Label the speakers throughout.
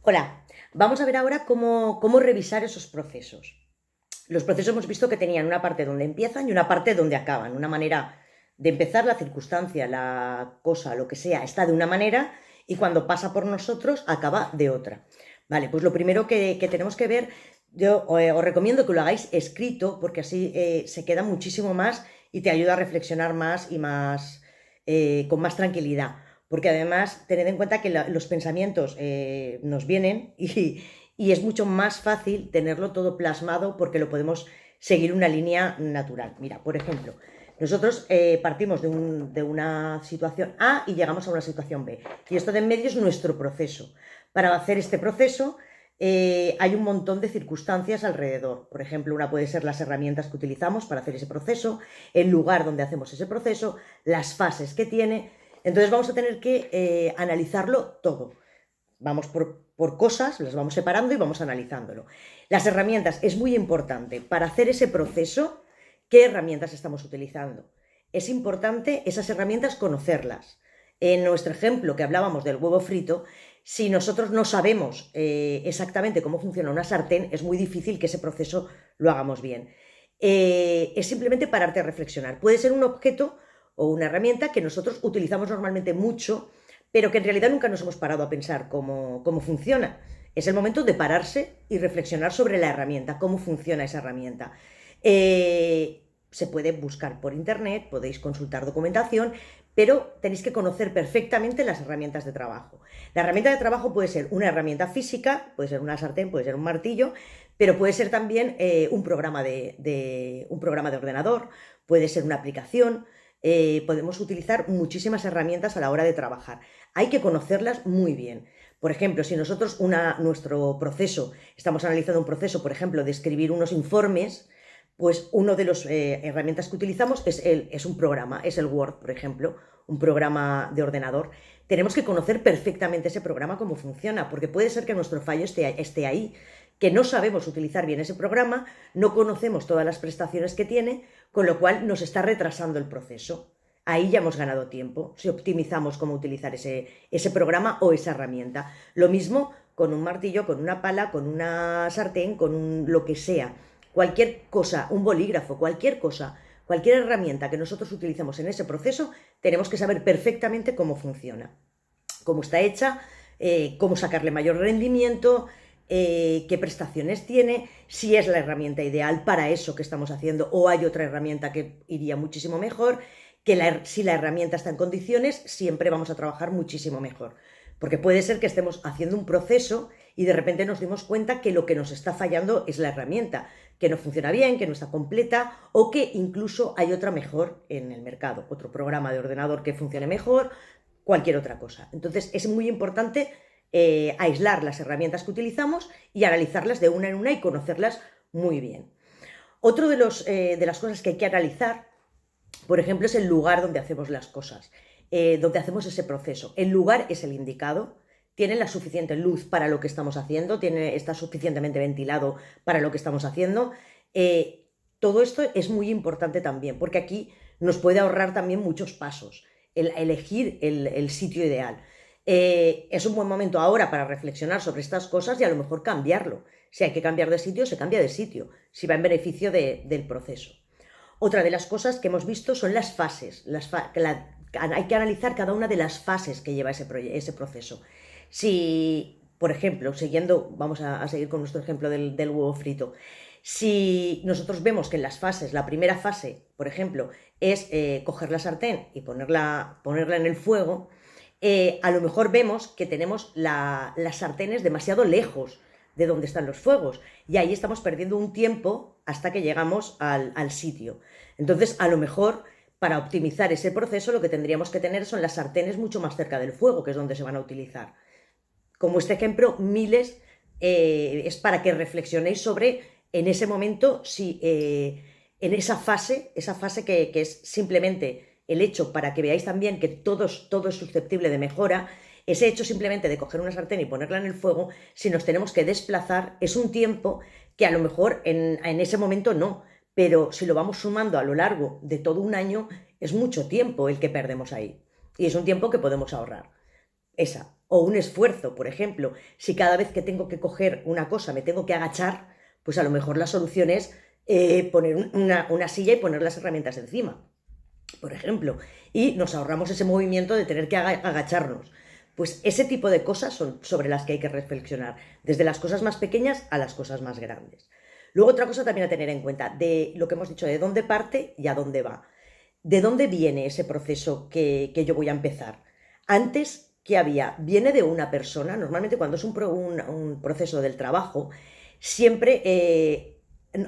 Speaker 1: Hola, vamos a ver ahora cómo revisar esos procesos. Los procesos hemos visto que tenían una parte donde empiezan y una parte donde acaban. Una manera de empezar, la circunstancia, la cosa, lo que sea, está de una manera y cuando pasa por nosotros acaba de otra. Vale, pues lo primero que tenemos que ver, yo os recomiendo que lo hagáis escrito porque así se queda muchísimo más y te ayuda a reflexionar más y más con más tranquilidad. Porque además tened en cuenta que los pensamientos nos vienen y es mucho más fácil tenerlo todo plasmado porque lo podemos seguir una línea natural. Mira, por ejemplo, nosotros partimos de una situación A y llegamos a una situación B. Y esto de en medio es nuestro proceso. Para hacer este proceso hay un montón de circunstancias alrededor. Por ejemplo, una puede ser las herramientas que utilizamos para hacer ese proceso, el lugar donde hacemos ese proceso, las fases que tiene. Entonces vamos a tener que analizarlo todo. Vamos por cosas, las vamos separando y vamos analizándolo. Las herramientas, es muy importante para hacer ese proceso, ¿qué herramientas estamos utilizando? Es importante esas herramientas conocerlas. En nuestro ejemplo que hablábamos del huevo frito, si nosotros no sabemos exactamente cómo funciona una sartén, es muy difícil que ese proceso lo hagamos bien. Es simplemente pararte a reflexionar. Puede ser un objeto o una herramienta que nosotros utilizamos normalmente mucho, pero que en realidad nunca nos hemos parado a pensar cómo funciona. Es el momento de pararse y reflexionar sobre la herramienta, cómo funciona esa herramienta. Se puede buscar por internet, podéis consultar documentación, pero tenéis que conocer perfectamente las herramientas de trabajo. La herramienta de trabajo puede ser una herramienta física, puede ser una sartén, puede ser un martillo, pero puede ser también un programa de ordenador, puede ser una aplicación. Podemos utilizar muchísimas herramientas a la hora de trabajar. Hay que conocerlas muy bien. Por ejemplo, si nosotros nuestro proceso, estamos analizando un proceso, por ejemplo, de escribir unos informes, pues una de las herramientas que utilizamos es un programa, es el Word, por ejemplo, un programa de ordenador. Tenemos que conocer perfectamente ese programa, cómo funciona, porque puede ser que nuestro fallo esté ahí, que no sabemos utilizar bien ese programa, no conocemos todas las prestaciones que tiene, con lo cual nos está retrasando el proceso. Ahí ya hemos ganado tiempo, si optimizamos cómo utilizar ese programa o esa herramienta. Lo mismo con un martillo, con una pala, con una sartén, lo que sea. Cualquier cosa, un bolígrafo, cualquier cosa, cualquier herramienta que nosotros utilicemos en ese proceso, tenemos que saber perfectamente cómo funciona, cómo está hecha, cómo sacarle mayor rendimiento, qué prestaciones tiene, si es la herramienta ideal para eso que estamos haciendo o hay otra herramienta que iría muchísimo mejor, si la herramienta está en condiciones, siempre vamos a trabajar muchísimo mejor. Porque puede ser que estemos haciendo un proceso y de repente nos dimos cuenta que lo que nos está fallando es la herramienta, que no funciona bien, que no está completa o que incluso hay otra mejor en el mercado, otro programa de ordenador que funcione mejor, cualquier otra cosa. Entonces es muy importante aislar las herramientas que utilizamos y analizarlas de una en una y conocerlas muy bien. Otro de las cosas que hay que analizar, por ejemplo, es el lugar donde hacemos las cosas, donde hacemos ese proceso. El lugar es el indicado, tiene la suficiente luz para lo que estamos haciendo, está suficientemente ventilado para lo que estamos haciendo. Todo esto es muy importante también, porque aquí nos puede ahorrar también muchos pasos, el elegir el sitio ideal. Es un buen momento ahora para reflexionar sobre estas cosas y a lo mejor cambiarlo. Si hay que cambiar de sitio, se cambia de sitio, si va en beneficio del proceso. Otra de las cosas que hemos visto son las fases. Hay que analizar cada una de las fases que lleva ese proceso. Si, por ejemplo, vamos a seguir con nuestro ejemplo del huevo frito. Si nosotros vemos que en las fases, la primera fase, por ejemplo, es coger la sartén y ponerla en el fuego, a lo mejor vemos que tenemos las sartenes demasiado lejos de donde están los fuegos y ahí estamos perdiendo un tiempo hasta que llegamos al sitio. Entonces, a lo mejor, para optimizar ese proceso, lo que tendríamos que tener son las sartenes mucho más cerca del fuego, que es donde se van a utilizar. Como este ejemplo, miles, es para que reflexionéis sobre, en ese momento, si en esa fase que es simplemente el hecho para que veáis también que todo es susceptible de mejora, ese hecho simplemente de coger una sartén y ponerla en el fuego, si nos tenemos que desplazar, es un tiempo que a lo mejor en ese momento no, pero si lo vamos sumando a lo largo de todo un año, es mucho tiempo el que perdemos ahí. Y es un tiempo que podemos ahorrar. Esa. o un esfuerzo. Por ejemplo, si cada vez que tengo que coger una cosa me tengo que agachar, pues a lo mejor la solución es poner una silla y poner las herramientas encima, por ejemplo, y nos ahorramos ese movimiento de tener que agacharnos. Pues ese tipo de cosas son sobre las que hay que reflexionar, desde las cosas más pequeñas a las cosas más grandes. Luego otra cosa también a tener en cuenta, de lo que hemos dicho, de dónde parte y a dónde va. ¿De dónde viene ese proceso que yo voy a empezar? Antes, ¿qué había? Viene de una persona. Normalmente cuando es un proceso del trabajo, siempre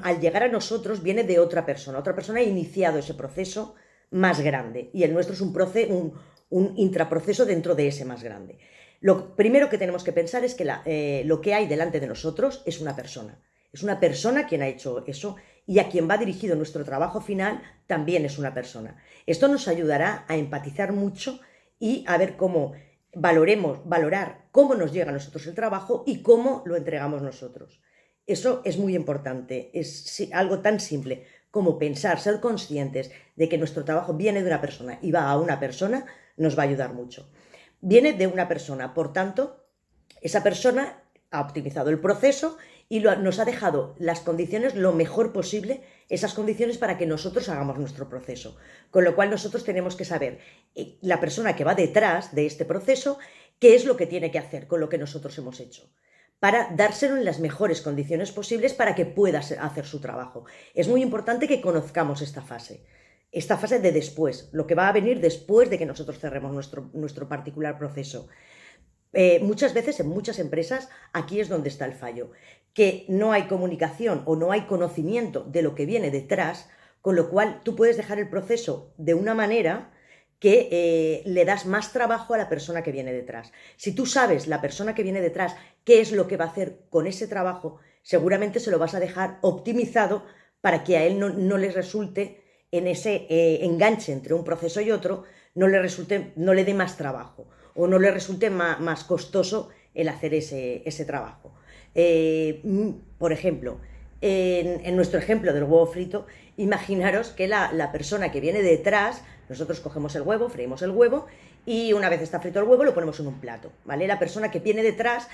Speaker 1: al llegar a nosotros viene de otra persona. Otra persona ha iniciado ese proceso más grande y el nuestro es un intraproceso dentro de ese más grande. Lo primero que tenemos que pensar es que lo que hay delante de nosotros es una persona. Es una persona quien ha hecho eso y a quien va dirigido nuestro trabajo final también es una persona. Esto nos ayudará a empatizar mucho y a ver cómo valorar cómo nos llega a nosotros el trabajo y cómo lo entregamos nosotros. Eso es muy importante, es algo tan simple como pensar, ser conscientes de que nuestro trabajo viene de una persona y va a una persona, nos va a ayudar mucho. Viene de una persona, por tanto, esa persona ha optimizado el proceso y nos ha dejado las condiciones lo mejor posible, esas condiciones para que nosotros hagamos nuestro proceso. Con lo cual nosotros tenemos que saber, la persona que va detrás de este proceso, qué es lo que tiene que hacer con lo que nosotros hemos hecho, para dárselo en las mejores condiciones posibles para que pueda hacer su trabajo. Es muy importante que conozcamos esta fase de después, lo que va a venir después de que nosotros cerremos nuestro particular proceso. Muchas veces en muchas empresas aquí es donde está el fallo, que no hay comunicación o no hay conocimiento de lo que viene detrás, con lo cual tú puedes dejar el proceso de una manera que le das más trabajo a la persona que viene detrás. Si tú sabes la persona que viene detrás qué es lo que va a hacer con ese trabajo, seguramente se lo vas a dejar optimizado para que a él no le resulte en ese enganche entre un proceso y otro, no le dé más trabajo o no le resulte más costoso el hacer ese trabajo. Por ejemplo, en nuestro ejemplo del huevo frito, imaginaros que la persona que viene detrás, nosotros cogemos el huevo, freímos el huevo y una vez está frito el huevo lo ponemos en un plato, ¿vale? La persona que viene detrás,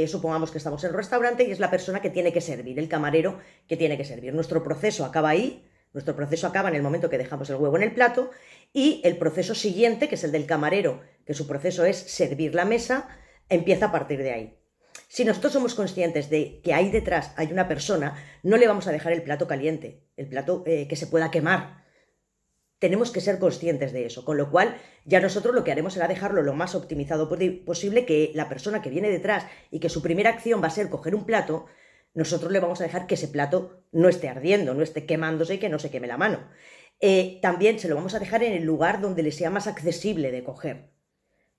Speaker 1: supongamos que estamos en un restaurante y es la persona que tiene que servir, el camarero que tiene que servir. Nuestro proceso acaba ahí. Nuestro proceso acaba en el momento que dejamos el huevo en el plato y el proceso siguiente, que es el del camarero, que su proceso es servir la mesa, empieza a partir de ahí. Si nosotros somos conscientes de que ahí detrás hay una persona, no le vamos a dejar el plato caliente, el plato que se pueda quemar. Tenemos que ser conscientes de eso, con lo cual ya nosotros lo que haremos será dejarlo lo más optimizado posible, que la persona que viene detrás y que su primera acción va a ser coger un plato, nosotros le vamos a dejar que ese plato no esté ardiendo, no esté quemándose y que no se queme la mano. También se lo vamos a dejar en el lugar donde le sea más accesible de coger,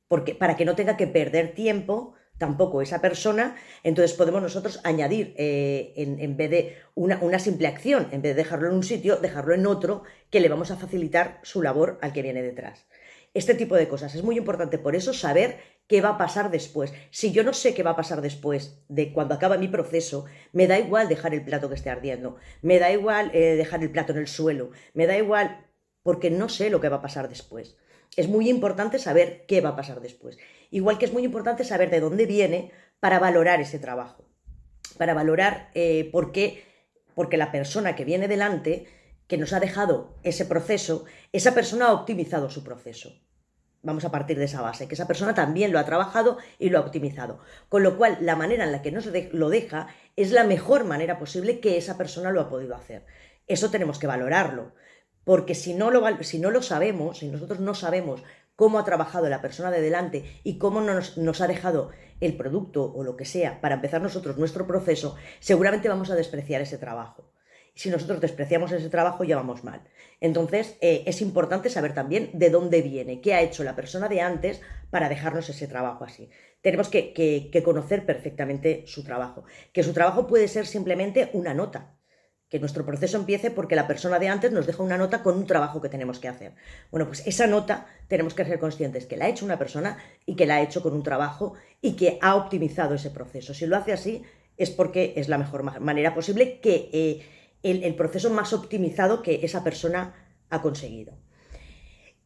Speaker 1: porque para que no tenga que perder tiempo tampoco esa persona. Entonces podemos nosotros añadir, en vez de una simple acción, en vez de dejarlo en un sitio, dejarlo en otro, que le vamos a facilitar su labor al que viene detrás. Este tipo de cosas es muy importante, por eso saber qué va a pasar después. Si yo no sé qué va a pasar después de cuando acaba mi proceso, me da igual dejar el plato que esté ardiendo, me da igual dejar el plato en el suelo, me da igual, porque no sé lo que va a pasar después. Es muy importante saber qué va a pasar después. Igual que es muy importante saber de dónde viene para valorar ese trabajo, para valorar porque la persona que viene delante, que nos ha dejado ese proceso, esa persona ha optimizado su proceso. Vamos a partir de esa base, que esa persona también lo ha trabajado y lo ha optimizado. Con lo cual, la manera en la que nos lo deja es la mejor manera posible que esa persona lo ha podido hacer. Eso tenemos que valorarlo, porque si no lo sabemos, si nosotros no sabemos cómo ha trabajado la persona de delante y cómo nos ha dejado el producto o lo que sea para empezar nosotros nuestro proceso, seguramente vamos a despreciar ese trabajo. Si nosotros despreciamos ese trabajo, ya vamos mal. Entonces, es importante saber también de dónde viene, qué ha hecho la persona de antes para dejarnos ese trabajo así. Tenemos que conocer perfectamente su trabajo, que su trabajo puede ser simplemente una nota, que nuestro proceso empiece porque la persona de antes nos deja una nota con un trabajo que tenemos que hacer. Bueno, pues esa nota tenemos que ser conscientes que la ha hecho una persona y que la ha hecho con un trabajo y que ha optimizado ese proceso. Si lo hace así, es porque es la mejor manera posible, que el proceso más optimizado que esa persona ha conseguido.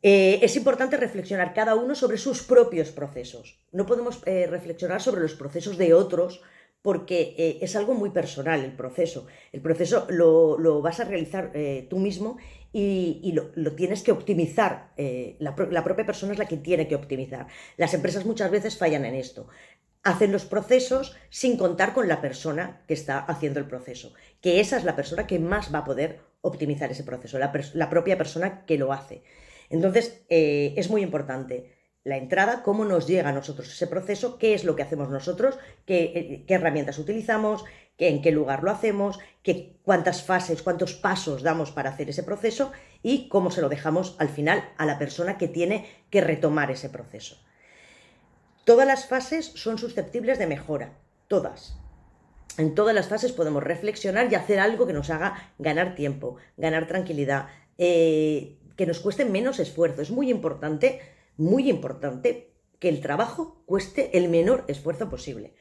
Speaker 1: Es importante reflexionar cada uno sobre sus propios procesos. No podemos reflexionar sobre los procesos de otros porque es algo muy personal el proceso. El proceso lo vas a realizar tú mismo y lo tienes que optimizar. La propia persona es la que tiene que optimizar. Las empresas muchas veces fallan en esto. Hacen los procesos sin contar con la persona que está haciendo el proceso, que esa es la persona que más va a poder optimizar ese proceso, la propia persona que lo hace. Entonces, es muy importante la entrada, cómo nos llega a nosotros ese proceso, qué es lo que hacemos nosotros, qué herramientas utilizamos, en qué lugar lo hacemos, cuántas fases, cuántos pasos damos para hacer ese proceso y cómo se lo dejamos al final a la persona que tiene que retomar ese proceso. Todas las fases son susceptibles de mejora, todas. En todas las fases podemos reflexionar y hacer algo que nos haga ganar tiempo, ganar tranquilidad, que nos cueste menos esfuerzo. Es muy importante que el trabajo cueste el menor esfuerzo posible.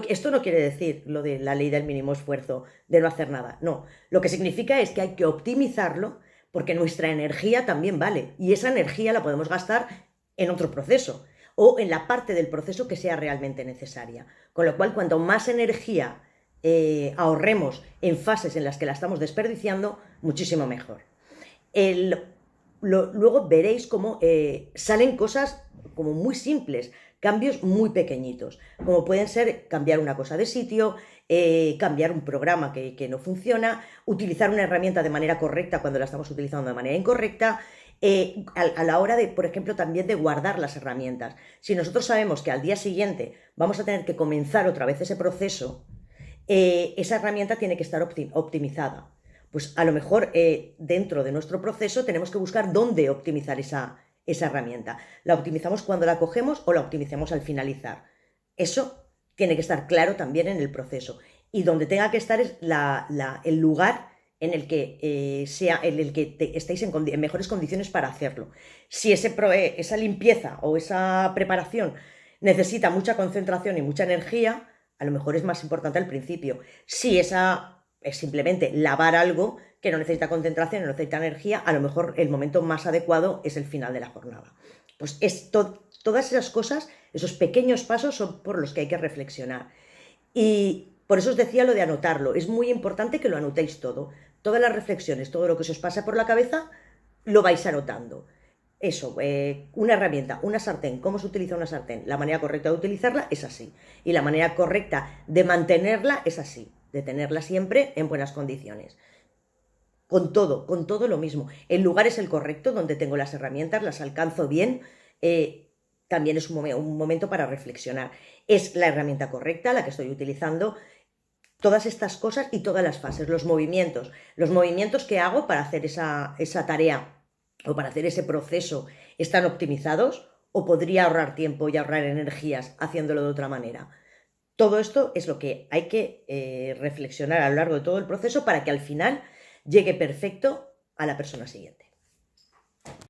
Speaker 1: Esto no quiere decir lo de la ley del mínimo esfuerzo, de no hacer nada. No, lo que significa es que hay que optimizarlo porque nuestra energía también vale y esa energía la podemos gastar en otro proceso o en la parte del proceso que sea realmente necesaria. Con lo cual, cuanto más energía ahorremos en fases en las que la estamos desperdiciando, muchísimo mejor. Luego veréis cómo salen cosas como muy simples, cambios muy pequeñitos, como pueden ser cambiar una cosa de sitio, cambiar un programa que no funciona, utilizar una herramienta de manera correcta cuando la estamos utilizando de manera incorrecta, a la hora de, por ejemplo, también de guardar las herramientas. Si nosotros sabemos que al día siguiente vamos a tener que comenzar otra vez ese proceso, esa herramienta tiene que estar optimizada. Pues a lo mejor dentro de nuestro proceso tenemos que buscar dónde optimizar esa herramienta. ¿La optimizamos cuando la cogemos o la optimizamos al finalizar? Eso tiene que estar claro también en el proceso. Y donde tenga que estar es el lugar en el que estéis en mejores condiciones para hacerlo. Si esa limpieza o esa preparación necesita mucha concentración y mucha energía, a lo mejor es más importante al principio. Si esa es simplemente lavar algo que no necesita concentración, no necesita energía, a lo mejor el momento más adecuado es el final de la jornada. Pues todas esas cosas, esos pequeños pasos son por los que hay que reflexionar. Y por eso os decía lo de anotarlo. Es muy importante que lo anotéis todo. Todas las reflexiones, todo lo que se os pasa por la cabeza, lo vais anotando. Eso, una herramienta, una sartén, ¿cómo se utiliza una sartén? La manera correcta de utilizarla es así. Y la manera correcta de mantenerla es así, de tenerla siempre en buenas condiciones. Con todo lo mismo. El lugar es el correcto, donde tengo las herramientas, las alcanzo bien. También es un momento para reflexionar. Es la herramienta correcta la que estoy utilizando. Todas estas cosas y todas las fases, los movimientos que hago para hacer esa tarea o para hacer ese proceso, ¿están optimizados? ¿O podría ahorrar tiempo y ahorrar energías haciéndolo de otra manera? Todo esto es lo que hay que reflexionar a lo largo de todo el proceso para que al final llegue perfecto a la persona siguiente.